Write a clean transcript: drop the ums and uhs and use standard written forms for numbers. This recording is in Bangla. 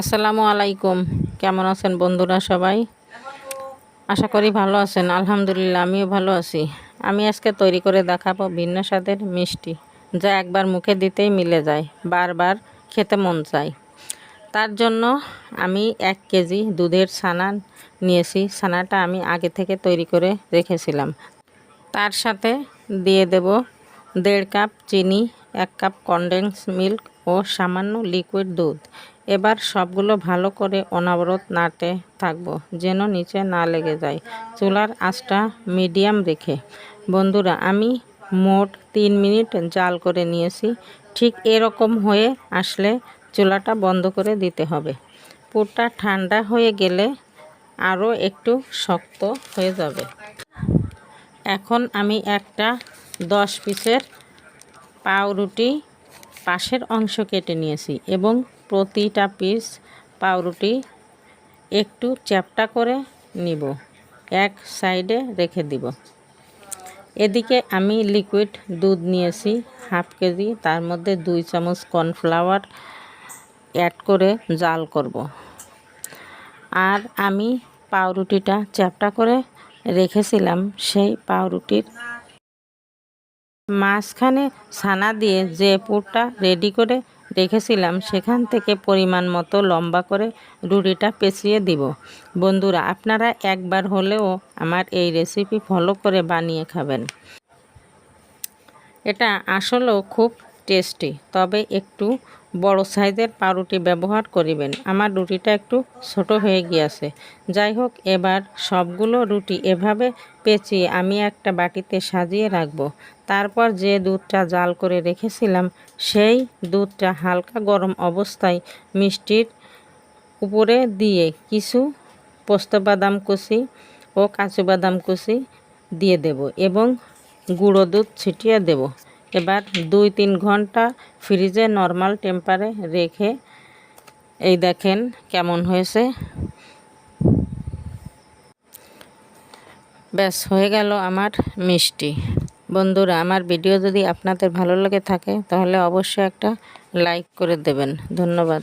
আসসালামু আলাইকুম। কেমন আছেন বন্ধুরা সবাই? আশা করি ভালো আছেন। আলহামদুলিল্লাহ আমিও ভালো আছি। আমি আজকে তৈরি করে দেখাবো ভিন্ন স্বাদের মিষ্টি, যা একবার মুখে দিতেই মিলে যায়, বারবার খেতে মন চায়। তার জন্য আমি 1 কেজি দুধের ছানা নিয়েছি। ছানাটা আমি আগে থেকে তৈরি করে রেখেছিলাম। তার সাথে দিয়ে দেব 1.5 কাপ চিনি, 1 কাপ কনডেন্স মিল্ক ও সামান্য লিকুইড দুধ। এবার সবগুলো ভালো করে অনবরত নাড়তে থাকবো যেন নিচে না লেগে যায়। চুলার আঁচটা মিডিয়াম রেখে। বন্ধুরা, আমি মোট 3 মিনিট জাল করে নিয়েছি। ঠিক এরকম হয়ে আসলে চুলাটা বন্ধ করে দিতে হবে। পুরটা ঠান্ডা হয়ে গেলে আরও একটু শক্ত হয়ে যাবে। এখন আমি একটা 10 পিসের পাউরুটি পাশের অংশ কেটে নিয়েছি এবং প্রতিটা পিস পাউরুটি একটু চ্যাপ্টা করে নিব, এক সাইডে রেখে দিব। এদিকে আমি লিকুইড দুধ নিয়েছি 1/2 কেজি। তার মধ্যে 2 চামচ কর্নফ্লাওয়ার অ্যাড করে জাল করব। আর আমি পাউরুটিটা চ্যাপ্টা করে রেখেছিলাম, সেই পাউরুটির মাঝখানে ছানা দিয়ে যে পুরটা রেডি করে রেখেছিলাম সেখান থেকে পরিমাণ মতো লম্বা করে রুটিটা পেঁচিয়ে দিব। বন্ধুরা, আপনারা একবার হলেও আমার এই রেসিপি ফলো করে বানিয়ে খাবেন। এটা আসলেও খুব টেস্টি, তবে একটু বড় সাইজের পাউরুটি ব্যবহার করিবেন। আমার রুটিটা একটু ছোট হয়ে গিয়েছে। যাই হোক, এবার সবগুলো রুটি এভাবে পেঁচিয়ে আমি একটা বাটিতে সাজিয়ে রাখব। তারপর যে দুধটা জাল করে রেখেছিলাম সেই দুধটা হালকা গরম অবস্থায় মিষ্টির উপরে দিয়ে কিছু পোস্ত বাদাম কুচি ও কাজু বাদাম কুচি দিয়ে দেব এবং গুঁড়ো দুধ ছিটিয়ে দেব। এবার 2-3 ঘন্টা ফ্রিজে নর্মাল টেম্পারে রেখে এই দেখেন কেমন হয়েছে। ব্যাস হয়ে গেল আমার মিষ্টি। বন্ধুরা, আমার ভিডিও যদি আপনাদের ভালো লেগে থাকে তাহলে অবশ্যই একটা লাইক করে দেবেন। ধন্যবাদ।